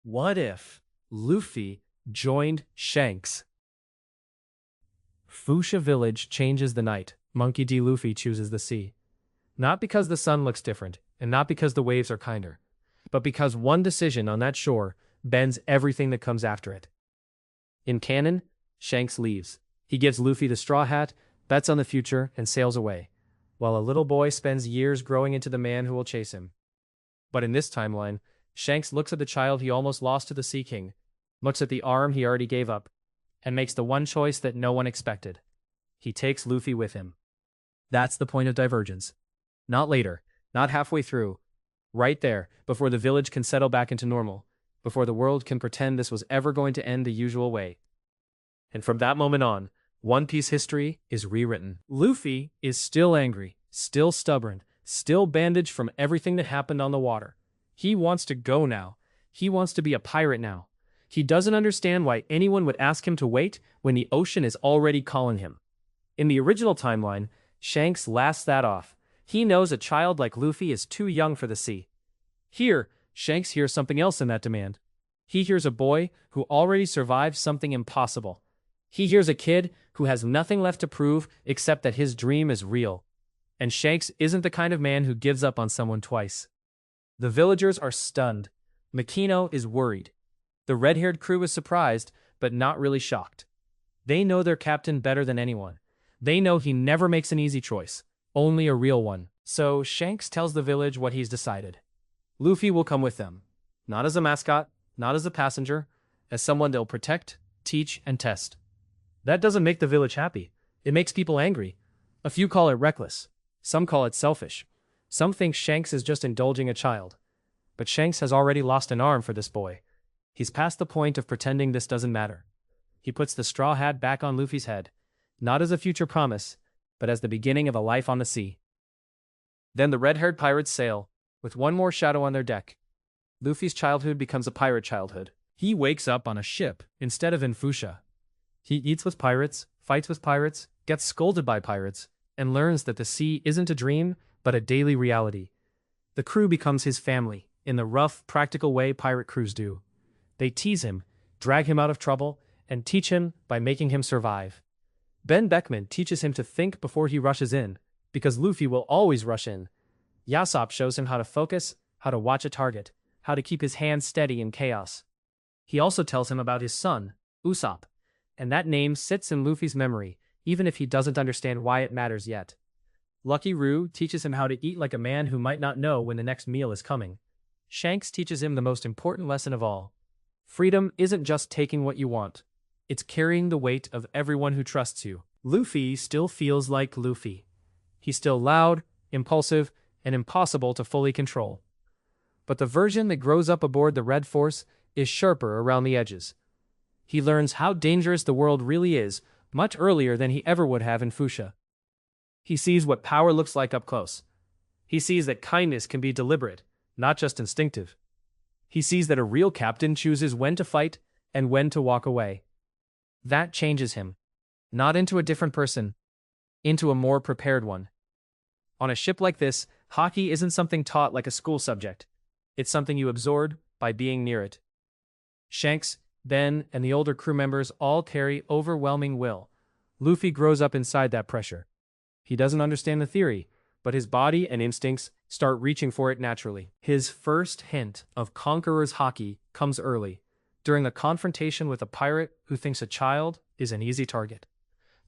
What if Luffy joined Shanks? Fuchsia Village changes the night. Monkey D. Luffy chooses the sea. Not because the sun looks different, and not because the waves are kinder, but because one decision on that shore bends everything that comes after it. In canon, Shanks leaves. He gives Luffy the straw hat, bets on the future, and sails away, while a little boy spends years growing into the man who will chase him. But in this timeline, Shanks looks at the child he almost lost to the Sea King, looks at the arm he already gave up, and makes the one choice that no one expected. He takes Luffy with him. That's the point of divergence. Not later, not halfway through. Right there, before the village can settle back into normal, before the world can pretend this was ever going to end the usual way. And from that moment on, One Piece history is rewritten. Luffy is still angry, still stubborn, still bandaged from everything that happened on the water. He wants to go now. He wants to be a pirate now. He doesn't understand why anyone would ask him to wait when the ocean is already calling him. In the original timeline, Shanks laughs that off. He knows a child like Luffy is too young for the sea. Here, Shanks hears something else in that demand. He hears a boy who already survived something impossible. He hears a kid who has nothing left to prove except that his dream is real. And Shanks isn't the kind of man who gives up on someone twice. The villagers are stunned. Makino is worried. The red-haired crew is surprised, but not really shocked. They know their captain better than anyone. They know he never makes an easy choice, only a real one. So Shanks tells the village what he's decided. Luffy will come with them. Not as a mascot, not as a passenger, as someone they'll protect, teach, and test. That doesn't make the village happy. It makes people angry. A few call it reckless. Some call it selfish. Some think Shanks is just indulging a child. But Shanks has already lost an arm for this boy. He's past the point of pretending this doesn't matter. He puts the straw hat back on Luffy's head, not as a future promise, but as the beginning of a life on the sea. Then the red-haired pirates sail, with one more shadow on their deck. Luffy's childhood becomes a pirate childhood. He wakes up on a ship instead of in Fuchsia. He eats with pirates, fights with pirates, gets scolded by pirates, and learns that the sea isn't a dream, but a daily reality. The crew becomes his family, in the rough, practical way pirate crews do. They tease him, drag him out of trouble, and teach him by making him survive. Ben Beckman teaches him to think before he rushes in, because Luffy will always rush in. Yasopp shows him how to focus, how to watch a target, how to keep his hands steady in chaos. He also tells him about his son, Usopp, and that name sits in Luffy's memory, even if he doesn't understand why it matters yet. Lucky Roo teaches him how to eat like a man who might not know when the next meal is coming. Shanks teaches him the most important lesson of all. Freedom isn't just taking what you want. It's carrying the weight of everyone who trusts you. Luffy still feels like Luffy. He's still loud, impulsive, and impossible to fully control. But the version that grows up aboard the Red Force is sharper around the edges. He learns how dangerous the world really is much earlier than he ever would have in Fuchsia. He sees what power looks like up close. He sees that kindness can be deliberate, not just instinctive. He sees that a real captain chooses when to fight and when to walk away. That changes him. Not into a different person, into a more prepared one. On a ship like this, Haki isn't something taught like a school subject. It's something you absorb by being near it. Shanks, Ben, and the older crew members all carry overwhelming will. Luffy grows up inside that pressure. He doesn't understand the theory, but his body and instincts start reaching for it naturally. His first hint of Conqueror's Haki comes early, during a confrontation with a pirate who thinks a child is an easy target.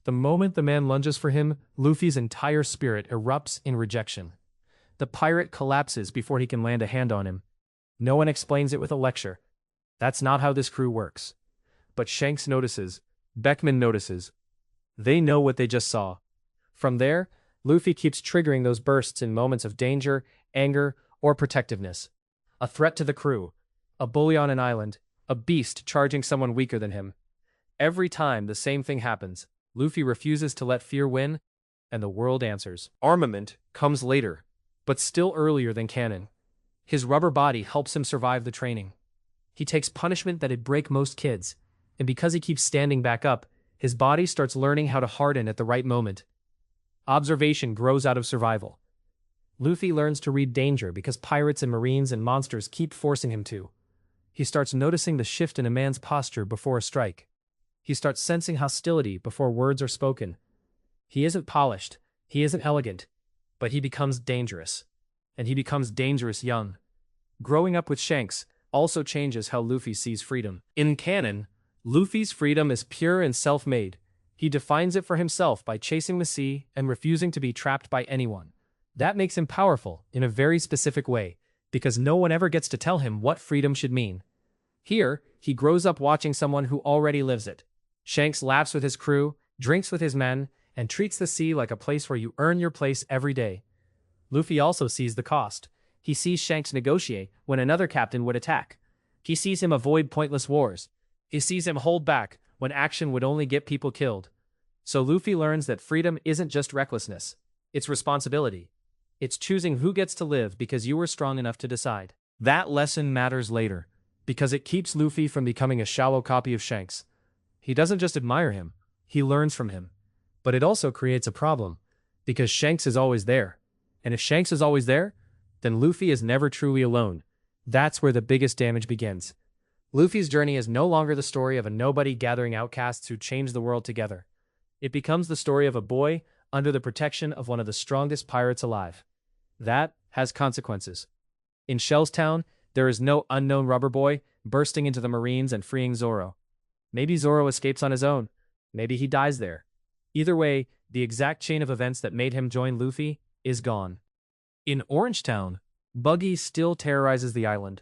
The moment the man lunges for him, Luffy's entire spirit erupts in rejection. The pirate collapses before he can land a hand on him. No one explains it with a lecture. That's not how this crew works. But Shanks notices. Beckman notices. They know what they just saw. From there, Luffy keeps triggering those bursts in moments of danger, anger, or protectiveness. A threat to the crew. A bully on an island. A beast charging someone weaker than him. Every time the same thing happens, Luffy refuses to let fear win, and the world answers. Armament comes later, but still earlier than canon. His rubber body helps him survive the training. He takes punishment that'd break most kids, and because he keeps standing back up, his body starts learning how to harden at the right moment. Observation grows out of survival. Luffy learns to read danger because pirates and marines and monsters keep forcing him to. He starts noticing the shift in a man's posture before a strike. He starts sensing hostility before words are spoken. He isn't polished, he isn't elegant, but he becomes dangerous. And he becomes dangerous young. Growing up with Shanks also changes how Luffy sees freedom. In canon, Luffy's freedom is pure and self-made. He defines it for himself by chasing the sea and refusing to be trapped by anyone. That makes him powerful in a very specific way, because no one ever gets to tell him what freedom should mean. Here, he grows up watching someone who already lives it. Shanks laughs with his crew, drinks with his men, and treats the sea like a place where you earn your place every day. Luffy also sees the cost. He sees Shanks negotiate when another captain would attack. He sees him avoid pointless wars. He sees him hold back when action would only get people killed. So Luffy learns that freedom isn't just recklessness. It's responsibility. It's choosing who gets to live because you were strong enough to decide. That lesson matters later, because it keeps Luffy from becoming a shallow copy of Shanks. He doesn't just admire him, he learns from him. But it also creates a problem, because Shanks is always there. And if Shanks is always there, then Luffy is never truly alone. That's where the biggest damage begins. Luffy's journey is no longer the story of a nobody gathering outcasts who change the world together. It becomes the story of a boy under the protection of one of the strongest pirates alive. That has consequences. In Shell's Town, there is no unknown rubber boy bursting into the Marines and freeing Zoro. Maybe Zoro escapes on his own. Maybe he dies there. Either way, the exact chain of events that made him join Luffy is gone. In Orange Town, Buggy still terrorizes the island.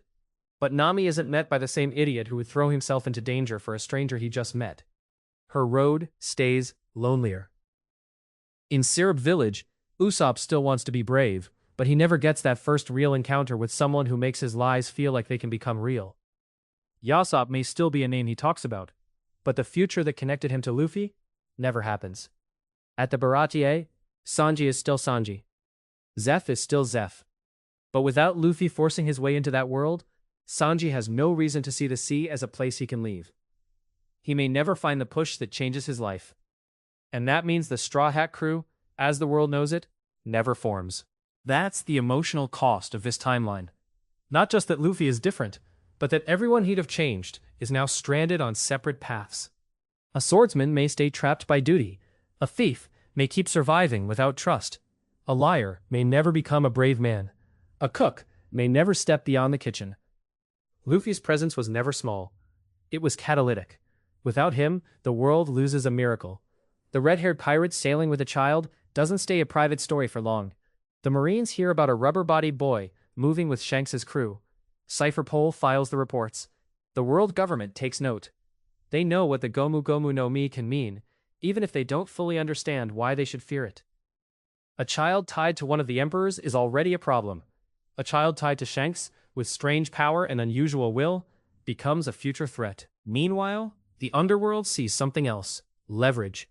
But Nami isn't met by the same idiot who would throw himself into danger for a stranger he just met. Her road stays lonelier. In Syrup Village, Usopp still wants to be brave, but he never gets that first real encounter with someone who makes his lies feel like they can become real. Yasopp may still be a name he talks about, but the future that connected him to Luffy never happens. At the Baratier, Sanji is still Sanji. Zeph is still Zeph. But without Luffy forcing his way into that world, Sanji has no reason to see the sea as a place he can leave. He may never find the push that changes his life. And that means the Straw Hat Crew, as the world knows it, never forms. That's the emotional cost of this timeline. Not just that Luffy is different, but that everyone he'd have changed is now stranded on separate paths. A swordsman may stay trapped by duty. A thief may keep surviving without trust. A liar may never become a brave man. A cook may never step beyond the kitchen. Luffy's presence was never small. It was catalytic. Without him, the world loses a miracle. The red-haired pirate sailing with a child doesn't stay a private story for long. The Marines hear about a rubber-bodied boy moving with Shanks' crew. Cypher Pole files the reports. The world government takes note. They know what the Gomu Gomu no Mi can mean, even if they don't fully understand why they should fear it. A child tied to one of the emperors is already a problem. A child tied to Shanks, with strange power and unusual will, becomes a future threat. Meanwhile, the underworld sees something else: leverage.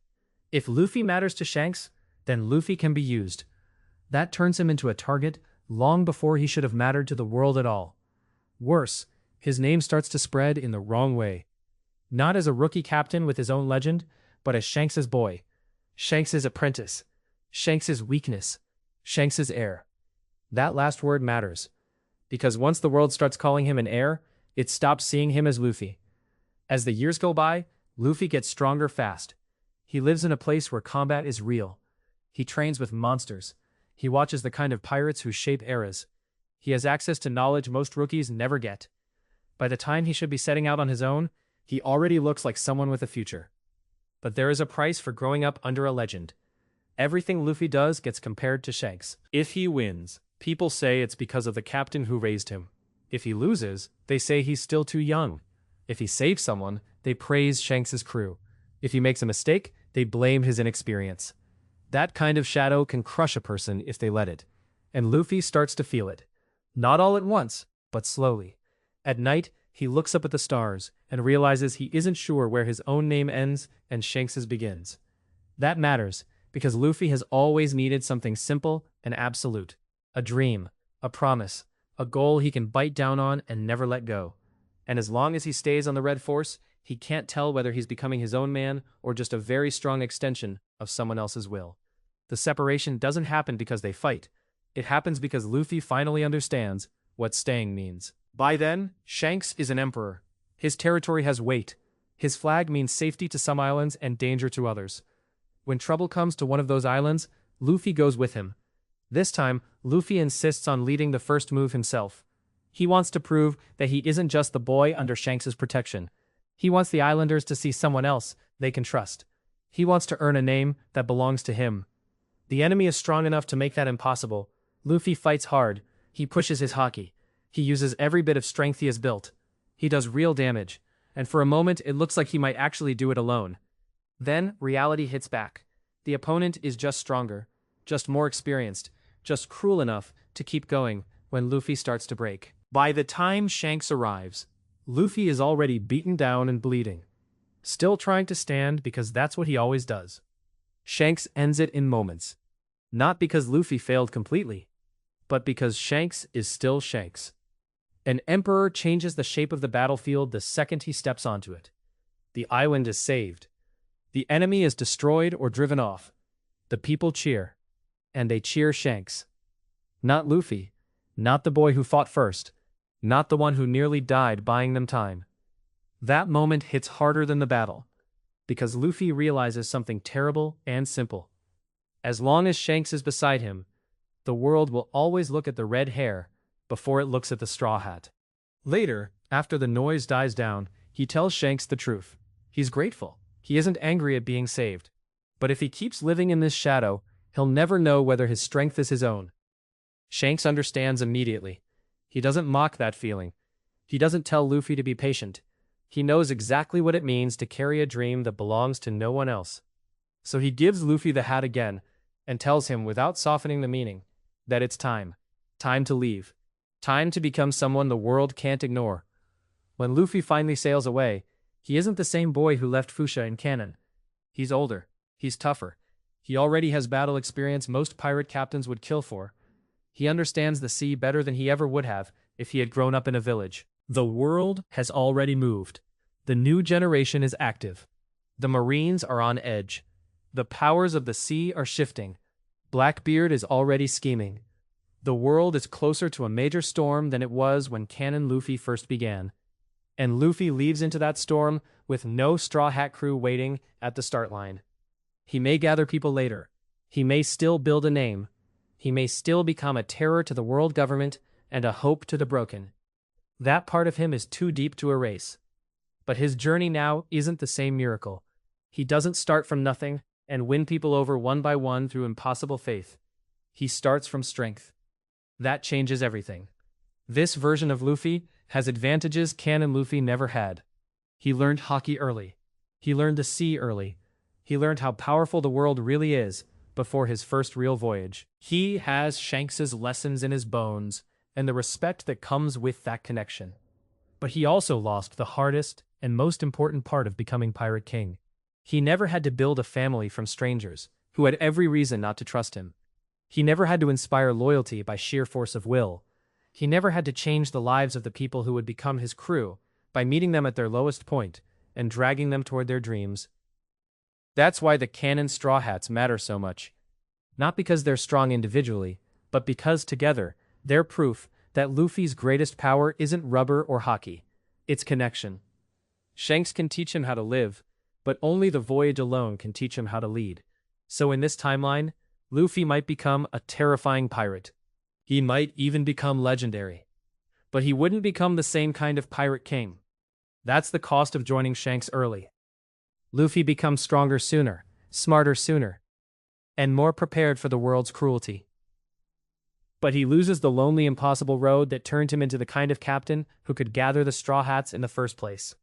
If Luffy matters to Shanks, then Luffy can be used. That turns him into a target long before he should have mattered to the world at all. Worse, his name starts to spread in the wrong way. Not as a rookie captain with his own legend, but as Shanks' boy, Shanks' apprentice, Shanks' weakness, Shanks' heir. That last word matters, because once the world starts calling him an heir, it stops seeing him as Luffy. As the years go by, Luffy gets stronger fast. He lives in a place where combat is real. He trains with monsters. He watches the kind of pirates who shape eras. He has access to knowledge most rookies never get. By the time he should be setting out on his own, he already looks like someone with a future. But there is a price for growing up under a legend. Everything Luffy does gets compared to Shanks. If he wins, people say it's because of the captain who raised him. If he loses, they say he's still too young. If he saves someone, they praise Shanks' crew. If he makes a mistake, they blame his inexperience. That kind of shadow can crush a person if they let it. And Luffy starts to feel it. Not all at once, but slowly. At night, he looks up at the stars and realizes he isn't sure where his own name ends and Shanks' begins. That matters, because Luffy has always needed something simple and absolute. A dream, a promise, a goal he can bite down on and never let go. And as long as he stays on the Red Force, he can't tell whether he's becoming his own man or just a very strong extension of someone else's will. The separation doesn't happen because they fight. It happens because Luffy finally understands what staying means. By then, Shanks is an emperor. His territory has weight. His flag means safety to some islands and danger to others. When trouble comes to one of those islands, Luffy goes with him. This time, Luffy insists on leading the first move himself. He wants to prove that he isn't just the boy under Shanks' protection. He wants the islanders to see someone else they can trust. He wants to earn a name that belongs to him. The enemy is strong enough to make that impossible. Luffy fights hard. He pushes his Haki. He uses every bit of strength he has built. He does real damage, and for a moment it looks like he might actually do it alone. Then, reality hits back. The opponent is just stronger, just more experienced, just cruel enough to keep going when Luffy starts to break. By the time Shanks arrives, Luffy is already beaten down and bleeding. Still trying to stand because that's what he always does. Shanks ends it in moments. Not because Luffy failed completely, but because Shanks is still Shanks. An emperor changes the shape of the battlefield the second he steps onto it. The island is saved. The enemy is destroyed or driven off. The people cheer. And they cheer Shanks. Not Luffy. Not the boy who fought first. Not the one who nearly died buying them time. That moment hits harder than the battle, because Luffy realizes something terrible and simple. As long as Shanks is beside him, the world will always look at the red hair before it looks at the straw hat. Later, after the noise dies down, he tells Shanks the truth. He's grateful. He isn't angry at being saved. But if he keeps living in this shadow, he'll never know whether his strength is his own. Shanks understands immediately. He doesn't mock that feeling. He doesn't tell Luffy to be patient. He knows exactly what it means to carry a dream that belongs to no one else. So he gives Luffy the hat again, and tells him without softening the meaning, that it's time. Time to leave. Time to become someone the world can't ignore. When Luffy finally sails away, he isn't the same boy who left Fuchsia in canon. He's older. He's tougher. He already has battle experience most pirate captains would kill for. He understands the sea better than he ever would have if he had grown up in a village. The world has already moved. The new generation is active. The Marines are on edge. The powers of the sea are shifting. Blackbeard is already scheming. The world is closer to a major storm than it was when Canon Luffy first began. And Luffy leaves into that storm with no Straw Hat crew waiting at the start line. He may gather people later. He may still build a name. He may still become a terror to the world government and a hope to the broken. That part of him is too deep to erase. But his journey now isn't the same miracle. He doesn't start from nothing and win people over one by one through impossible faith. He starts from strength. That changes everything. This version of Luffy has advantages Canon Luffy never had. He learned Haki early. He learned the sea early. He learned how powerful the world really is before his first real voyage. He has Shanks's lessons in his bones and the respect that comes with that connection. But he also lost the hardest and most important part of becoming Pirate King. He never had to build a family from strangers who had every reason not to trust him. He never had to inspire loyalty by sheer force of will. He never had to change the lives of the people who would become his crew by meeting them at their lowest point and dragging them toward their dreams. That's why the canon Straw Hats matter so much. Not because they're strong individually, but because together, they're proof that Luffy's greatest power isn't rubber or Haki. It's connection. Shanks can teach him how to live, but only the voyage alone can teach him how to lead. So in this timeline, Luffy might become a terrifying pirate. He might even become legendary. But he wouldn't become the same kind of pirate king. That's the cost of joining Shanks early. Luffy becomes stronger sooner, smarter sooner, and more prepared for the world's cruelty. But he loses the lonely, impossible road that turned him into the kind of captain who could gather the Straw Hats in the first place.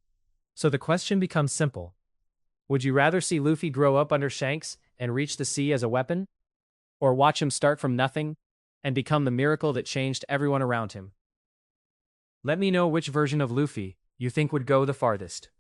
So the question becomes simple. Would you rather see Luffy grow up under Shanks and reach the sea as a weapon? Or watch him start from nothing and become the miracle that changed everyone around him? Let me know which version of Luffy you think would go the farthest.